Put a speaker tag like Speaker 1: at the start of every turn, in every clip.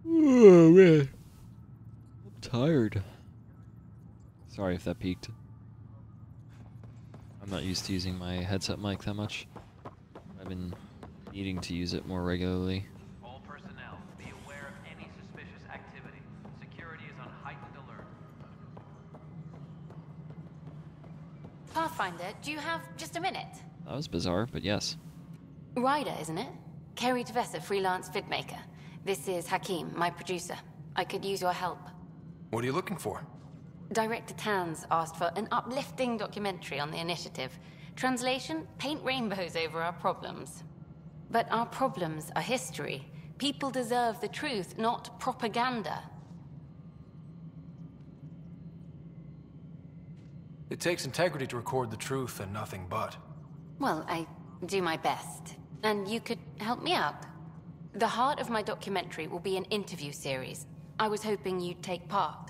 Speaker 1: Oh man, I'm tired. Sorry if that peaked. I'm not used to using my headset mic that much. I've been needing to use it more regularly.
Speaker 2: All personnel, be aware of any suspicious activity. Security is on heightened alert.
Speaker 3: Pathfinder, do you have just a minute?
Speaker 1: That was bizarre, but yes.
Speaker 3: Ryder, isn't it? Kerry Tavessa, freelance vidmaker. This is Hakim, my producer. I could use your help.
Speaker 4: What are you looking for?
Speaker 3: Director Tans asked for an uplifting documentary on the initiative. Translation, paint rainbows over our problems. But our problems are history. People deserve the truth, not propaganda.
Speaker 4: It takes integrity to record the truth and nothing but.
Speaker 3: Well, I do my best. And you could help me out. The heart of my documentary will be an interview series. I was hoping you'd take part.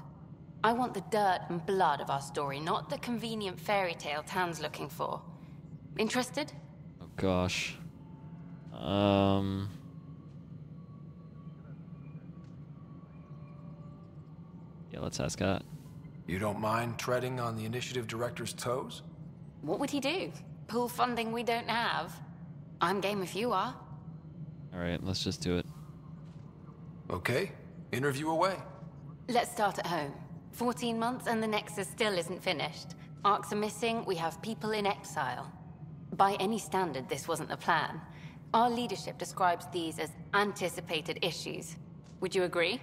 Speaker 3: I want the dirt and blood of our story, not the convenient fairy tale Tan's looking for. Interested?
Speaker 1: Oh gosh. Yeah, let's ask that.
Speaker 4: You don't mind treading on the initiative director's toes?
Speaker 3: What would he do? Pool funding we don't have? I'm game if you are.
Speaker 1: Alright, let's just do it.
Speaker 4: Okay, interview away.
Speaker 3: Let's start at home. 14 months and the Nexus still isn't finished. Arcs are missing, we have people in exile. By any standard, this wasn't the plan. Our leadership describes these as anticipated issues. Would you agree?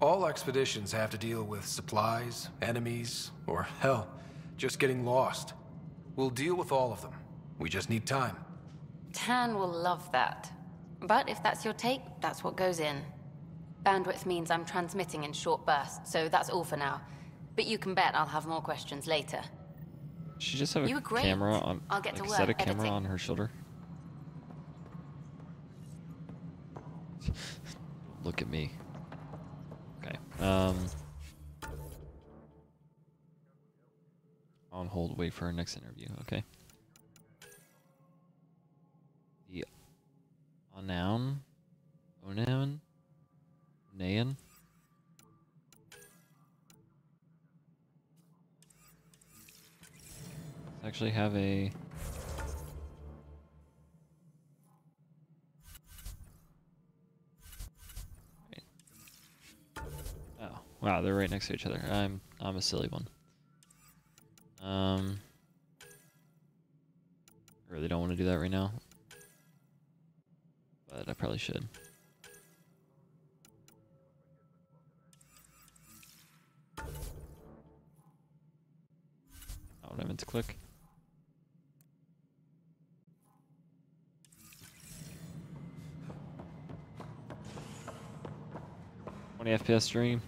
Speaker 4: All expeditions have to deal with supplies, enemies, or hell, just getting lost. We'll deal with all of them. We just need time.
Speaker 3: Tan will love that. But if that's your take, that's what goes in. Bandwidth means I'm transmitting in short bursts, so that's all for now. But you can bet I'll have more questions later.
Speaker 1: She just have
Speaker 3: You
Speaker 1: a
Speaker 3: were great.
Speaker 1: camera on.
Speaker 3: I'll get
Speaker 1: like,
Speaker 3: to
Speaker 1: is that a
Speaker 3: work
Speaker 1: camera
Speaker 3: editing.
Speaker 1: on her shoulder? Look at me. Okay. On hold. Wait for our next interview. Okay. The Onan. Nayan. Let's actually have a. Oh, wow, they're right next to each other. I'm a silly one. I really don't want to do that right now, but I probably should. Not what I meant to click. FPS stream.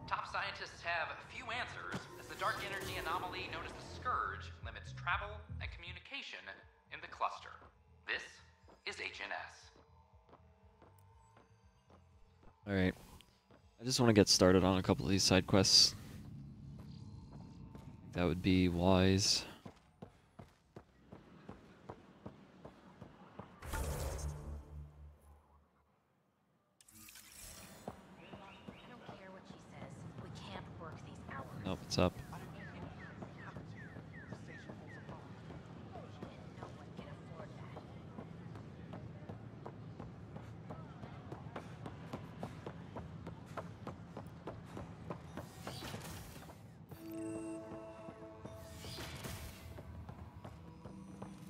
Speaker 2: Top scientists have few answers as the dark energy anomaly known as the Scourge limits travel and communication in the cluster. This is HNS.
Speaker 1: Alright. I just want to get started on a couple of these side quests. That would be wise.
Speaker 5: I don't care what she says. We can't work these hours.
Speaker 1: Nope, it's up.
Speaker 5: No one can afford that.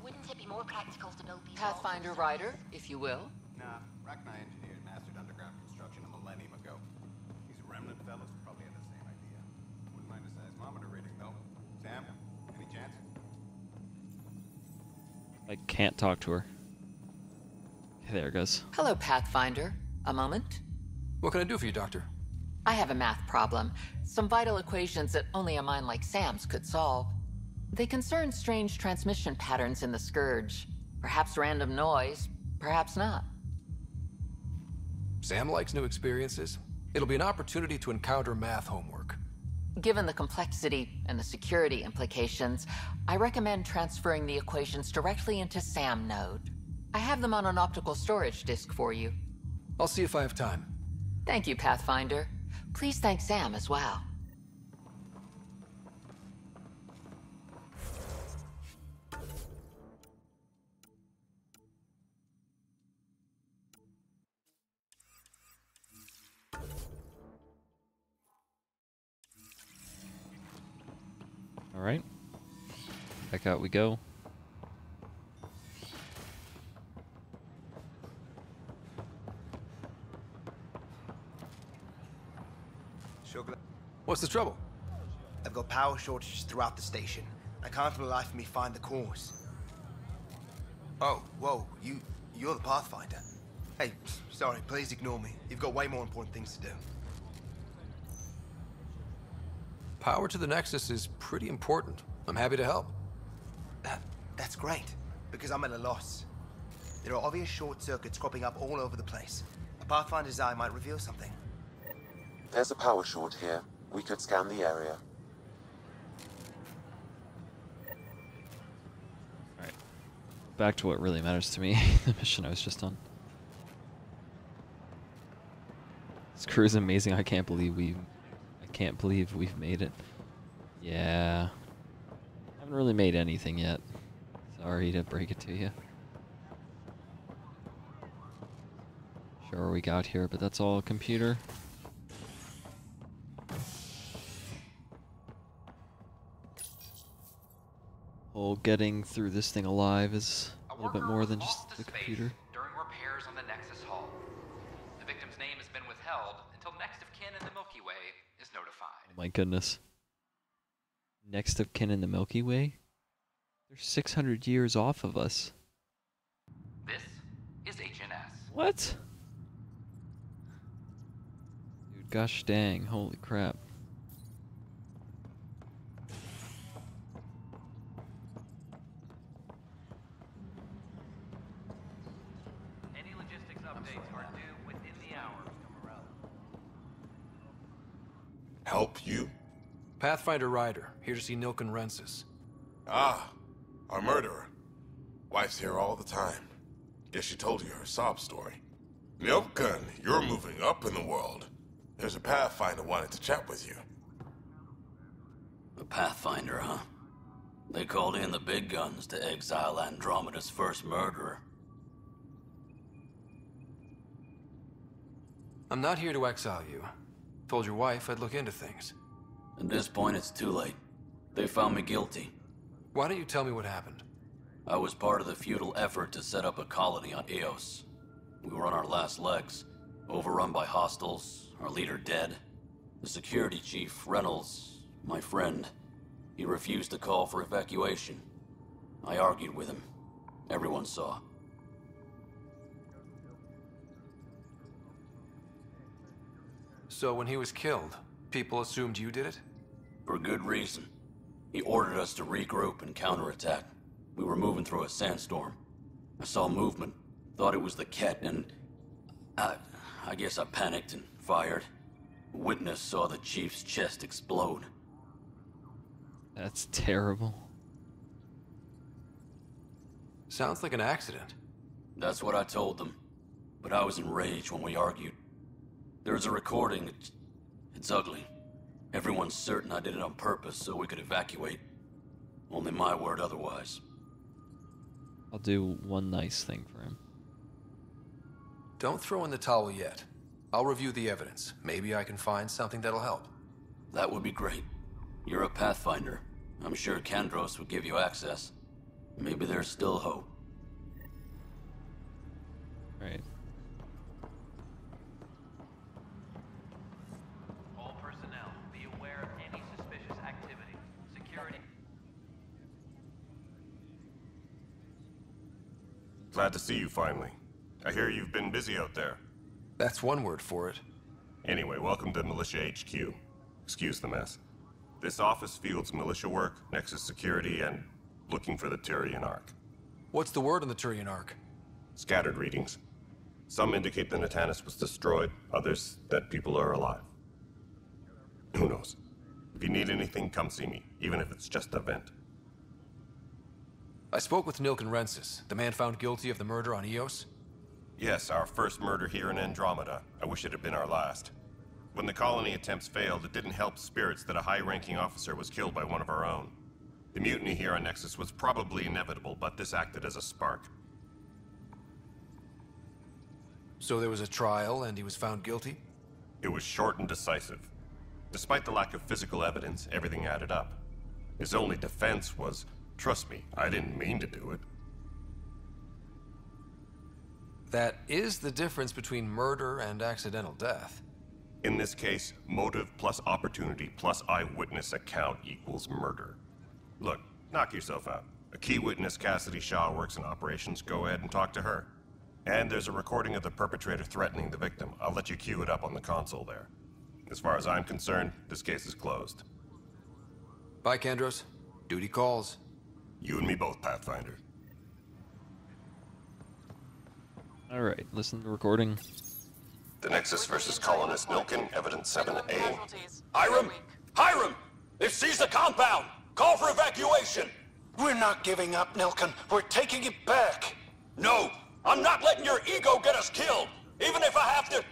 Speaker 5: Wouldn't it be more practical to build these
Speaker 6: Pathfinder
Speaker 5: walls
Speaker 6: Rider, if you will.
Speaker 7: Nah, Rachni engineers mastered underground construction a millennium ago. These remnant fellas probably had the same idea. Wouldn't mind a seismometer reading, though. Sam, any chance?
Speaker 1: I can't talk to her. Okay, there it goes.
Speaker 6: Hello, Pathfinder. A moment?
Speaker 4: What can I do for you, Doctor?
Speaker 6: I have a math problem. Some vital equations that only a mind like Sam's could solve. They concern strange transmission patterns in the Scourge. Perhaps random noise, perhaps not.
Speaker 4: Sam likes new experiences. It'll be an opportunity to encounter math homework.
Speaker 6: Given the complexity and the security implications, I recommend transferring the equations directly into SAM node. I have them on an optical storage disk for you.
Speaker 4: I'll see if I have time.
Speaker 6: Thank you, Pathfinder. Please thank Sam as well.
Speaker 1: All right. Back out we go.
Speaker 4: What's the trouble?
Speaker 8: I've got power shortages throughout the station. I can't for the life of me find the cause. Oh, whoa, you're the Pathfinder. Hey, sorry, please ignore me. You've got way more important things to do.
Speaker 4: Power to the Nexus is pretty important. I'm happy to help.
Speaker 8: That's great, because I'm at a loss. There are obvious short circuits cropping up all over the place. A Pathfinder's eye might reveal something.
Speaker 9: There's a power short here. We could scan the area.
Speaker 1: Alright. Back to what really matters to me. The mission I was just on. This crew is amazing. I can't believe we've made it. Yeah. Haven't really made anything yet. Sorry to break it to you. Sure we got here, but that's all computer. Getting through this thing alive is a little bit more than just the computer.
Speaker 2: During repairs on the Nexus Hull. The victim's name has been withheld until next of kin in the Milky Way is notified.
Speaker 1: Oh my goodness. Next of kin in the Milky Way? They're 600 years off of us.
Speaker 2: This is HNS.
Speaker 1: What? Dude, gosh dang, holy crap.
Speaker 10: Help you?
Speaker 4: Pathfinder Ryder, here to see Nilken Rensis.
Speaker 10: Ah, our murderer. Wife's here all the time. Guess she told you her sob story. Nilken, you're moving up in the world. There's a Pathfinder wanting to chat with you.
Speaker 11: The Pathfinder, huh? They called in the big guns to exile Andromeda's first murderer.
Speaker 4: I'm not here to exile you. Told your wife I'd look into things.
Speaker 11: At this point, it's too late. They found me guilty.
Speaker 4: Why don't you tell me what happened?
Speaker 11: I was part of the futile effort to set up a colony on Eos. We were on our last legs, overrun by hostiles, our leader dead. The security chief, Reynolds, my friend, he refused to call for evacuation. I argued with him. Everyone saw.
Speaker 4: So when he was killed, people assumed you did it?
Speaker 11: For good reason. He ordered us to regroup and counterattack. We were moving through a sandstorm. I saw movement, thought it was the Ket, and I guess I panicked and fired. A witness saw the chief's chest explode.
Speaker 1: That's terrible.
Speaker 4: Sounds like an accident.
Speaker 11: That's what I told them. But I was enraged when we argued. There's a recording. It's ugly. Everyone's certain I did it on purpose so we could evacuate. Only my word otherwise.
Speaker 1: I'll do one nice thing for him.
Speaker 4: Don't throw in the towel yet. I'll review the evidence. Maybe I can find something that'll help.
Speaker 11: That would be great. You're a Pathfinder. I'm sure Kandros would give you access. Maybe there's still hope.
Speaker 1: Right.
Speaker 2: All personnel, be aware of any suspicious activity. Security.
Speaker 10: Glad to see you finally. I hear you've been busy out there.
Speaker 4: That's one word for it.
Speaker 10: Anyway, welcome to Militia HQ. Excuse the mess. This office fields militia work, Nexus security, and looking for the Turian Ark.
Speaker 4: What's the word on the Turian Ark?
Speaker 10: Scattered readings.
Speaker 12: Some indicate the Natanus was destroyed, others that people are alive. Who knows? If you need anything, come see me, even if it's just a vent.
Speaker 4: I spoke with Nilken Rensis, the man found guilty of the murder on Eos.
Speaker 12: Yes, our first murder here in Andromeda. I wish it had been our last. When the colony attempts failed, it didn't help spirits that a high-ranking officer was killed by one of our own. The mutiny here on Nexus was probably inevitable, but this acted as a spark.
Speaker 4: So there was a trial, and he was found guilty?
Speaker 12: It was short and decisive. Despite the lack of physical evidence, everything added up. His only defense was, trust me, I didn't mean to do it.
Speaker 4: That is the difference between murder and accidental death.
Speaker 12: In this case, motive plus opportunity plus eyewitness account equals murder. Look, knock yourself out. A key witness, Cassidy Shaw, works in operations. Go ahead and talk to her. And there's a recording of the perpetrator threatening the victim. I'll let you cue it up on the console there. As far as I'm concerned, this case is closed.
Speaker 4: Bye, Kandros. Duty calls.
Speaker 12: You and me both, Pathfinder.
Speaker 1: Alright, listen to the recording.
Speaker 12: The Nexus versus Colonist Nilken, Evidence 7A.
Speaker 11: Hiram! Hiram! They've seized the compound! Call for evacuation!
Speaker 13: We're not giving up, Nilken. We're taking it back.
Speaker 11: No! I'm not letting your ego get us killed! Even if I have to...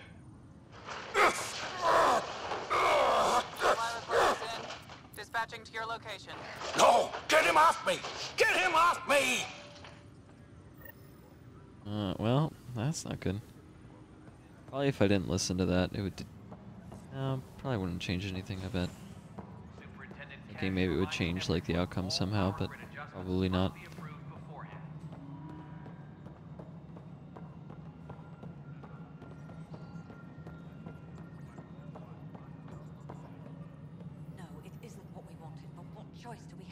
Speaker 14: Dispatching to your location.
Speaker 13: No! Get him off me! Get him off me!
Speaker 1: Well, that's not good. Probably if I didn't listen to that, it would... probably wouldn't change anything, I bet. Thinking maybe it would change, like, the outcome somehow, but probably not.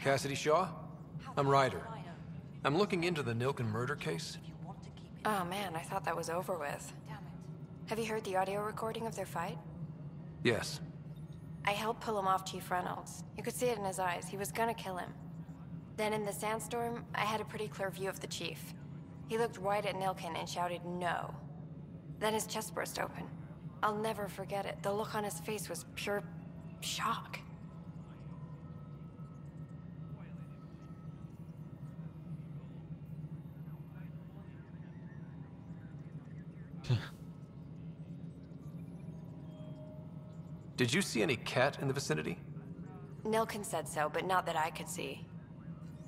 Speaker 4: Cassidy Shaw? I'm Ryder. I'm looking into the Nilken murder case.
Speaker 15: Oh man, I thought that was over with. Have you heard the audio recording of their fight?
Speaker 4: Yes.
Speaker 15: I helped pull him off Chief Reynolds. You could see it in his eyes. He was gonna kill him. Then in the sandstorm, I had a pretty clear view of the Chief. He looked right at Nilken and shouted, "No." Then his chest burst open. I'll never forget it. The look on his face was pure shock.
Speaker 4: Did you see any cat in the vicinity?
Speaker 15: Nilken said so, but not that I could see.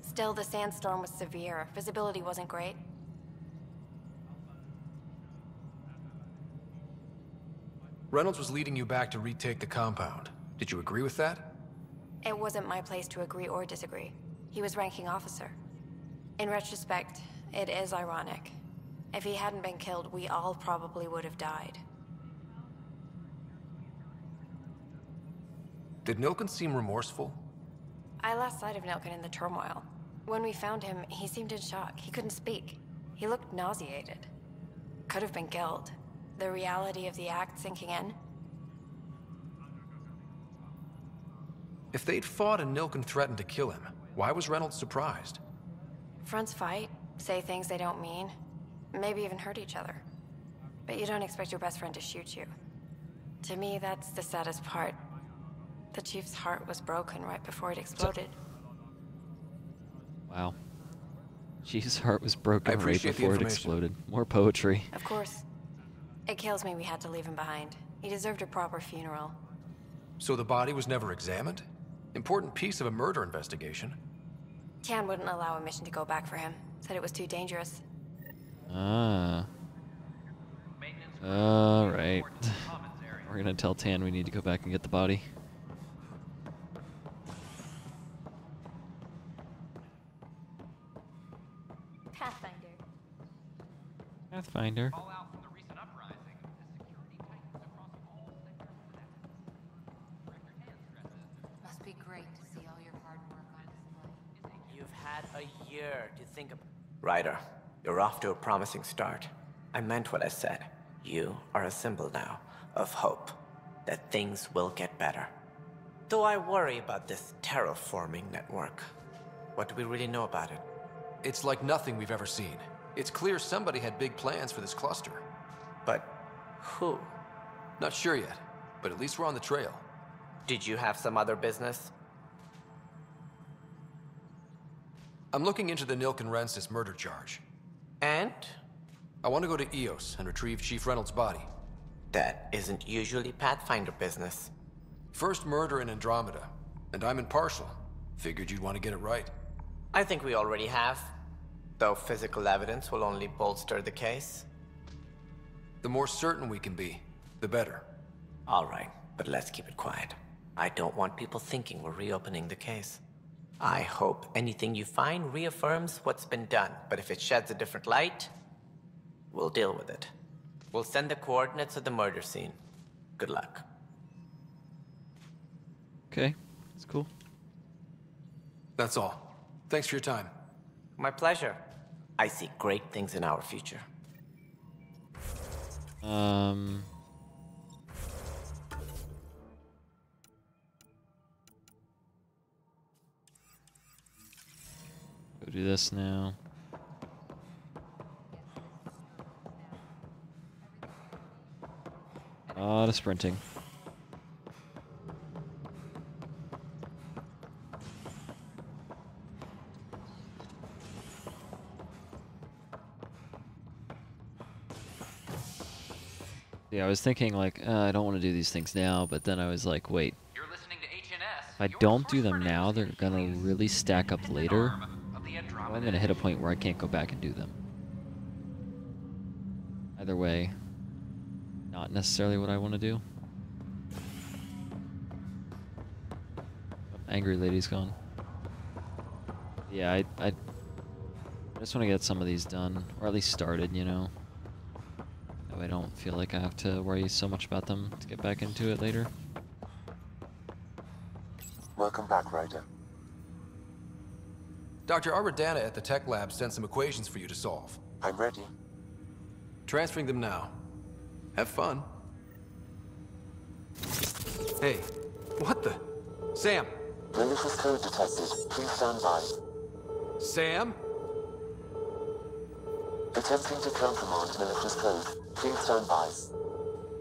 Speaker 15: Still, the sandstorm was severe. Visibility wasn't great.
Speaker 4: Reynolds was leading you back to retake the compound. Did you agree with that?
Speaker 15: It wasn't my place to agree or disagree. He was ranking officer. In retrospect, it is ironic. If he hadn't been killed, we all probably would have died.
Speaker 4: Did Nilken seem remorseful?
Speaker 15: I lost sight of Nilken in the turmoil. When we found him, he seemed in shock. He couldn't speak. He looked nauseated. Could have been killed. The reality of the act sinking in.
Speaker 4: If they'd fought and Nilken threatened to kill him, why was Reynolds surprised?
Speaker 15: Fronts fight, say things they don't mean, maybe even hurt each other. But you don't expect your best friend to shoot you. To me, that's the saddest part. The Chief's heart was broken right before it exploded.
Speaker 1: Wow. Chief's heart was broken right
Speaker 4: the
Speaker 1: before it exploded. More poetry.
Speaker 15: Of course. It kills me we had to leave him behind. He deserved a proper funeral.
Speaker 4: So the body was never examined? Important piece of a murder investigation.
Speaker 15: Tian wouldn't allow a mission to go back for him. Said it was too dangerous.
Speaker 1: Ah. Alright. We're gonna tell Tan we need to go back and get the body.
Speaker 5: Pathfinder.
Speaker 1: Pathfinder.
Speaker 6: Must be great to see all your hard work on display.
Speaker 16: You've had a year to think about... Ryder, you're off to a promising start. I meant what I said. You are a symbol now of hope, that things will get better. Though I worry about this terraforming network. What do we really know about it?
Speaker 4: It's like nothing we've ever seen. It's clear somebody had big plans for this cluster.
Speaker 16: But who?
Speaker 4: Not sure yet, but at least we're on the trail.
Speaker 16: Did you have some other business?
Speaker 4: I'm looking into the Nilken Rensis murder charge.
Speaker 16: And?
Speaker 4: I want to go to EOS and retrieve Chief Reynolds' body.
Speaker 16: That isn't usually Pathfinder business.
Speaker 4: First murder in Andromeda, and I'm impartial. Figured you'd want to get it right.
Speaker 16: I think we already have. Though physical evidence will only bolster the case.
Speaker 4: The more certain we can be, the better.
Speaker 16: All right, but let's keep it quiet. I don't want people thinking we're reopening the case. I hope anything you find reaffirms what's been done, but if it sheds a different light, we'll deal with it. We'll send the coordinates of the murder scene. Good luck.
Speaker 1: Okay, that's cool.
Speaker 4: That's all. Thanks for your time.
Speaker 16: My pleasure. I see great things in our future.
Speaker 1: Go do this now. A lot of sprinting. Yeah, I was thinking like, I don't want to do these things now, but then I was like, wait.
Speaker 2: You're listening to HNS.
Speaker 1: If I don't do them now, they're gonna really stack up later. I'm gonna hit a point where I can't go back and do them. Either way, not necessarily what I want to do. Angry lady's gone. Yeah, I just want to get some of these done, or at least started, you know. That way I don't feel like I have to worry so much about them to get back into it later.
Speaker 9: Welcome back, Ryder.
Speaker 4: Dr. Aradana at the tech lab sent some equations for you to solve.
Speaker 9: I'm ready.
Speaker 4: Transferring them now. Have fun. Hey, what the? Sam!
Speaker 9: Malicious code detected. Please stand by.
Speaker 4: Sam?
Speaker 9: Attempting to countermand malicious code. Please stand by.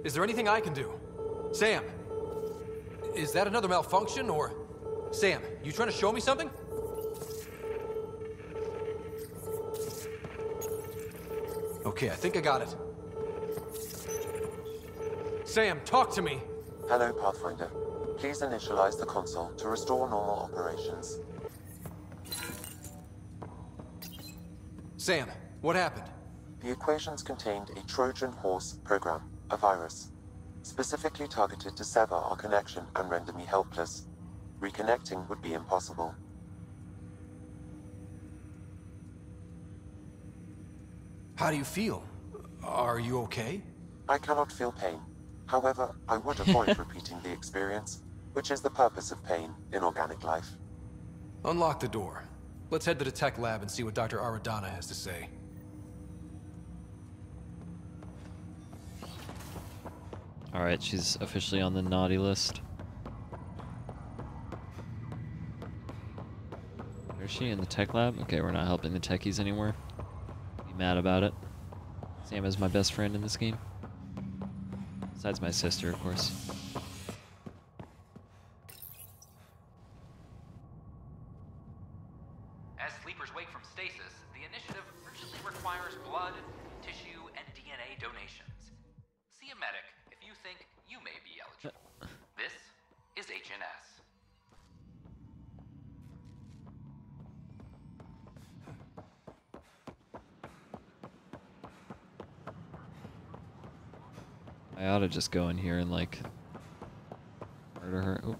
Speaker 4: Is there anything I can do? Sam! Is that another malfunction, or... Sam, you trying to show me something? Okay, I think I got it. Sam, talk to me!
Speaker 9: Hello, Pathfinder. Please initialize the console to restore normal operations.
Speaker 4: Sam, what happened?
Speaker 9: The equations contained a Trojan horse program, a virus, specifically targeted to sever our connection and render me helpless. Reconnecting would be impossible.
Speaker 4: How do you feel? Are you okay?
Speaker 9: I cannot feel pain. However, I would avoid repeating the experience, which is the purpose of pain in organic life.
Speaker 4: Unlock the door. Let's head to the tech lab and see what Dr. Aradana has to say.
Speaker 1: Alright, she's officially on the naughty list. Where is she? In the tech lab? Okay, we're not helping the techies anymore. Be mad about it. Sam is my best friend in this game. Besides my sister, of course.
Speaker 2: As sleepers wake from stasis, the initiative urgently requires blood, tissue, and DNA donations. See a medic if you think you may be eligible. This is HNS.
Speaker 1: I ought to just go in here and, like, murder her. Oop.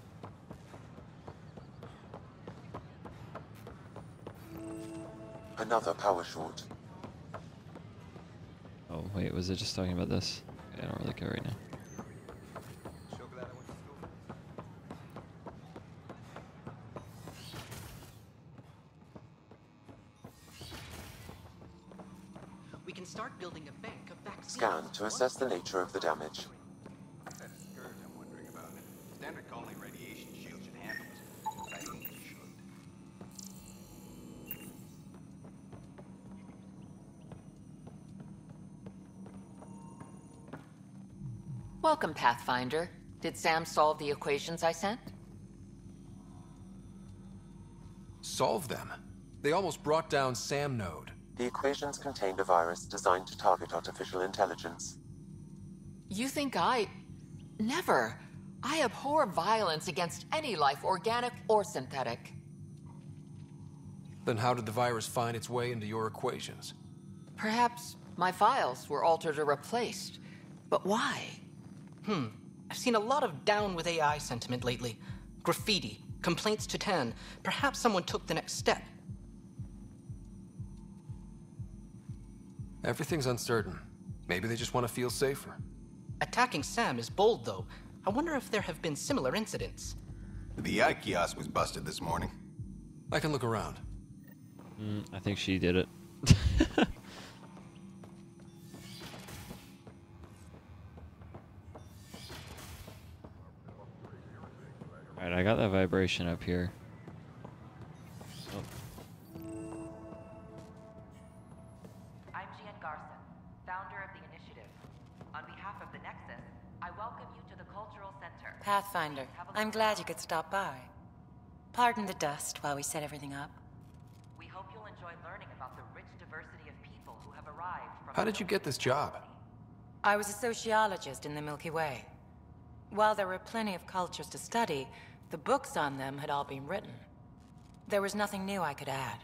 Speaker 9: Another power short.
Speaker 1: Oh, wait, was it just talking about this? Okay, I don't really care right now.
Speaker 2: We can start building a bank of vaccines.
Speaker 9: Scan to assess the nature of the damage.
Speaker 7: That scourge I'm wondering about. Standard colony radiation shield should handle it. I think it should.
Speaker 6: Welcome, Pathfinder. Did Sam solve the equations I sent?
Speaker 4: Solve them? They almost brought down Sam Node.
Speaker 9: The equations contained a virus designed to target artificial intelligence.
Speaker 6: You think I... Never. I abhor violence against any life, organic or synthetic.
Speaker 4: Then how did the virus find its way into your equations?
Speaker 6: Perhaps my files were altered or replaced. But why?
Speaker 17: I've seen a lot of down with AI sentiment lately. Graffiti, complaints to 10. Perhaps someone took the next step.
Speaker 4: Everything's uncertain. Maybe they just want to feel safer.
Speaker 17: Attacking Sam is bold, though. I wonder if there have been similar incidents.
Speaker 7: The AI kiosk was busted this morning.
Speaker 4: I can look around.
Speaker 1: I think she did it. Alright, I got that vibration up here. Oh.
Speaker 18: I'm Gian Garson, founder of the initiative. On behalf of the Nexus, I welcome you to the Cultural Center.
Speaker 19: Pathfinder, I'm glad you could stop by. Pardon the dust while we set everything up.
Speaker 18: We hope you'll enjoy learning about the rich diversity of people who have arrived from...
Speaker 4: How did you get this job?
Speaker 19: I was a sociologist in the Milky Way. While there were plenty of cultures to study, the books on them had all been written. There was nothing new I could add.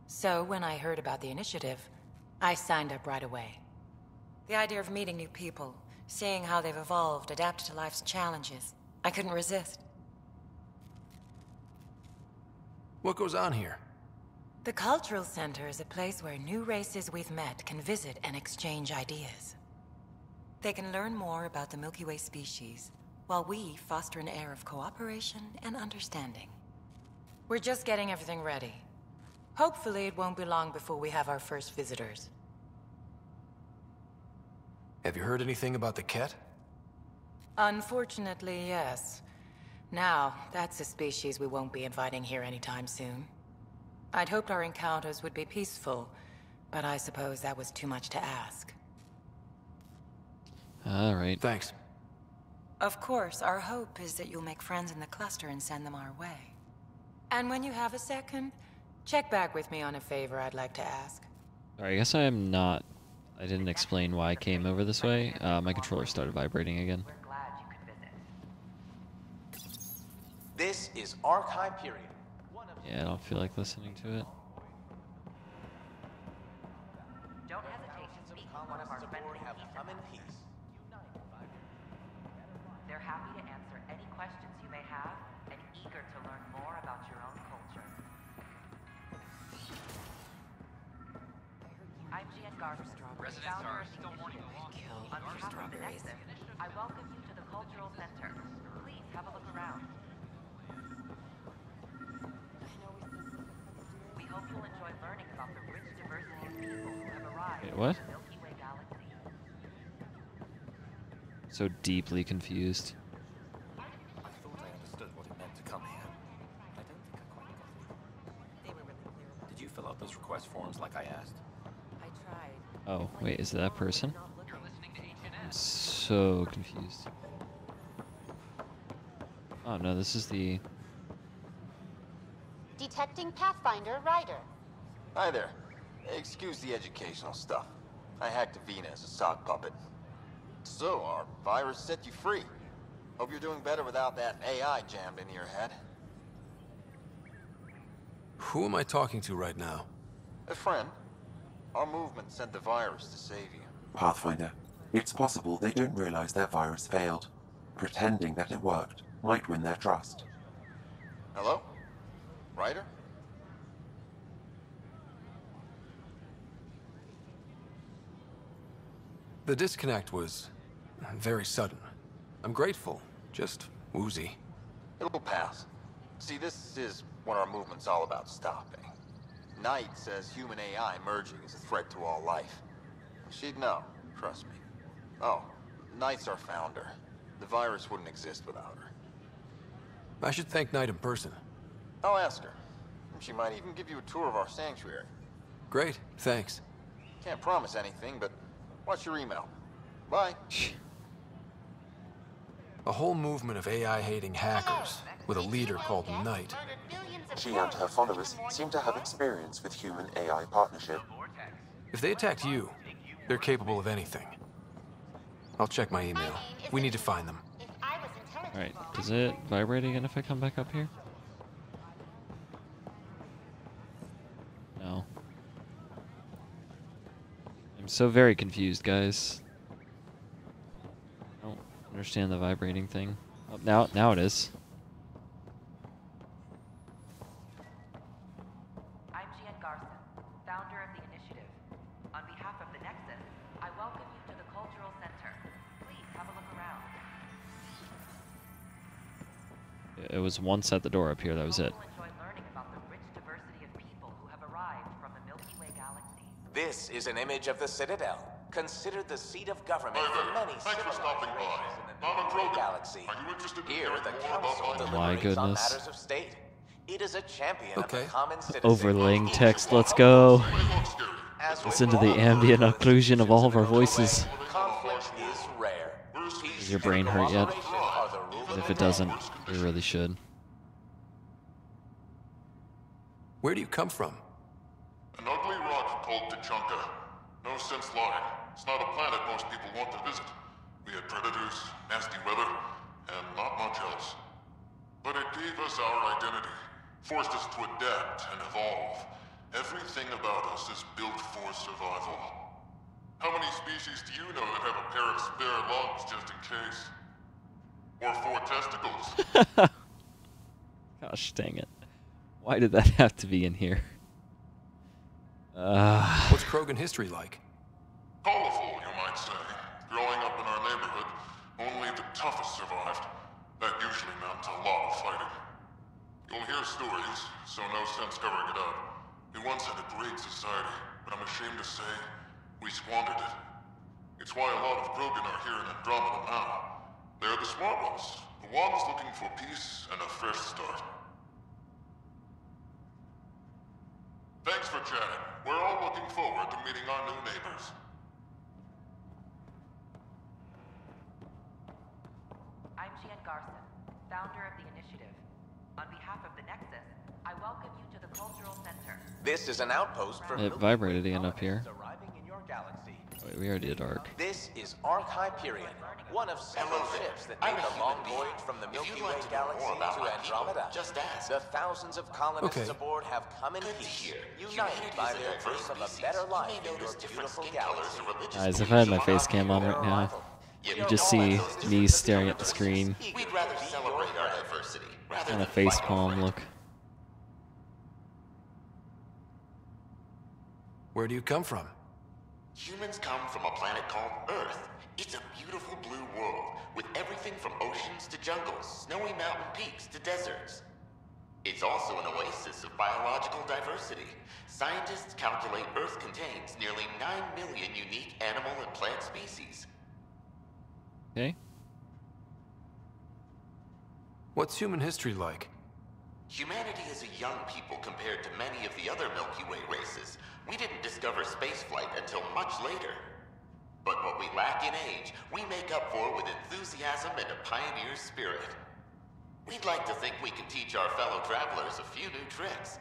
Speaker 19: So when I heard about the initiative, I signed up right away. The idea of meeting new people, seeing how they've evolved, adapted to life's challenges, I couldn't resist.
Speaker 4: What goes on here?
Speaker 19: The Cultural Center is a place where new races we've met can visit and exchange ideas. They can learn more about the Milky Way species, while we foster an air of cooperation and understanding. We're just getting everything ready. Hopefully it won't be long before we have our first visitors.
Speaker 4: Have you heard anything about the Ket?
Speaker 19: Unfortunately, yes. Now, that's a species we won't be inviting here anytime soon. I'd hoped our encounters would be peaceful, but I suppose that was too much to ask.
Speaker 1: Alright.
Speaker 4: Thanks.
Speaker 19: Of course, our hope is that you'll make friends in the cluster and send them our way. And when you have a second, check back with me on a favor I'd like to ask.
Speaker 1: Alright, I guess I am not... I didn't explain why I came over this way. My controller started vibrating again.
Speaker 13: This is Archive Period.
Speaker 1: Yeah, I don't feel like listening to it.
Speaker 18: Don't hesitate to speak with one of our friendly peace. They're happy to answer any questions you may have and eager to learn more about your own culture. I'm Gian Garson,
Speaker 2: Residents are still mourning the loss
Speaker 18: on behalf of the Nexus, I welcome you to the Cultural Center. Please have a look around. We hope you'll enjoy learning about the rich diversity of people who have arrived
Speaker 1: Wait, what?
Speaker 18: in the Milky Way galaxy.
Speaker 1: So deeply confused.
Speaker 13: I thought I understood what it meant to come here. I don't think I quite got it. Did you fill out those request forms like I asked?
Speaker 19: I tried.
Speaker 1: Oh, wait, is it that person? I'm so confused. Oh no, this is the...
Speaker 20: Detecting Pathfinder Ryder.
Speaker 21: Hi there. Excuse the educational stuff. I hacked Avina as a sock puppet. So, our virus set you free. Hope you're doing better without that AI jammed into your head.
Speaker 4: Who am I talking to right now?
Speaker 21: A friend. Our movement sent the virus to save you.
Speaker 9: Pathfinder, it's possible they don't realize their virus failed. Pretending that it worked might win their trust.
Speaker 21: Hello? Ryder?
Speaker 4: The disconnect was very sudden. I'm grateful, just woozy.
Speaker 21: It'll pass. See, this is what our movement's all about stopping. Knight says human AI merging is a threat to all life. She'd know, trust me. Oh, Knight's our founder. The virus wouldn't exist without her.
Speaker 4: I should thank Knight in person.
Speaker 21: I'll ask her. She might even give you a tour of our sanctuary.
Speaker 4: Great, thanks.
Speaker 21: Can't promise anything, but watch your email. Bye.
Speaker 4: A whole movement of AI-hating hackers, with a leader called Knight.
Speaker 9: She and her followers seem to have experience with human-AI partnership.
Speaker 4: If they attacked you, they're capable of anything. I'll check my email. We need to find them.
Speaker 1: Alright, does it vibrate again if I come back up here? No. I'm so very confused, guys. I don't understand the vibrating thing. Oh, now it is.
Speaker 18: I'm Gian Garson, founder of the initiative. On behalf of the Nexus, I welcome you to the Cultural Center. Please have a look around.
Speaker 1: It was once at the door up here, that was it.
Speaker 18: Enjoy learning about the rich diversity of people who have arrived from the Milky Way galaxy.
Speaker 13: This is an image of the Citadel, considered the seat of government for many civilized races in the Milky Way galaxy. Here, the Council deliberates on matters of state. It is a champion of the common citizen.
Speaker 1: Overlaying text, let's go. Listen to the ambient occlusion of all of our voices.
Speaker 13: Conflict is rare.
Speaker 1: Does your brain hurt yet? If it doesn't, it really should.
Speaker 4: Where do you come from?
Speaker 10: An ugly rock called Tachanka. No sense lying. It's not a planet most people want to visit. We had predators, nasty weather, and not much else. But it gave us our identity, forced us to adapt and evolve. Everything about us is built for survival. How many species do you know that have a pair of spare lungs just in case? Or 4 testicles?
Speaker 1: Gosh dang it. Why did that have to be in here?
Speaker 4: What's Krogan history like?
Speaker 10: Colorful, you might say. Growing up in our neighborhood, only the toughest survived. That usually meant a lot of fighting. You'll hear stories, so no sense covering it up. We once had a great society, but I'm ashamed to say, we squandered it. It's why a lot of Krogan are here in Andromeda now. They're the smart ones, the ones looking for peace and a fresh start. Thanks for chatting. We're all looking forward to meeting our new neighbors.
Speaker 18: I'm Gian Garson, founder of the initiative. On behalf of the Nexus, I welcome you to the Cultural Center.
Speaker 13: This is an outpost for
Speaker 1: It vibrated again up here.
Speaker 13: arriving in your galaxy.
Speaker 1: Wait, we already did ARC.
Speaker 13: This is Arc Hyperion, one of several ships that made the long voyage from the Milky Way galaxy to Andromeda.
Speaker 11: Just ask.
Speaker 13: The thousands of colonists aboard have come in peace, united by their dream of a better life in your beautiful galaxy.
Speaker 1: Guys, if I had my face cam on right now, you just see me staring at the screen.
Speaker 11: We'd rather celebrate our diversity rather
Speaker 1: On a
Speaker 11: than
Speaker 1: face
Speaker 11: fight
Speaker 1: palm
Speaker 11: over it.
Speaker 1: look.
Speaker 4: Where do you come from?
Speaker 11: Humans come from a planet called Earth. It's a beautiful blue world with everything from oceans to jungles, snowy mountain peaks to deserts. It's also an oasis of biological diversity. Scientists calculate Earth contains nearly 9 million unique animal and plant species.
Speaker 1: Okay.
Speaker 4: What's human history like?
Speaker 11: Humanity is a young people compared to many of the other Milky Way races. We didn't discover spaceflight until much later. But what we lack in age, we make up for with enthusiasm and a pioneer's spirit. We'd like to think we can teach our fellow travelers a few new tricks.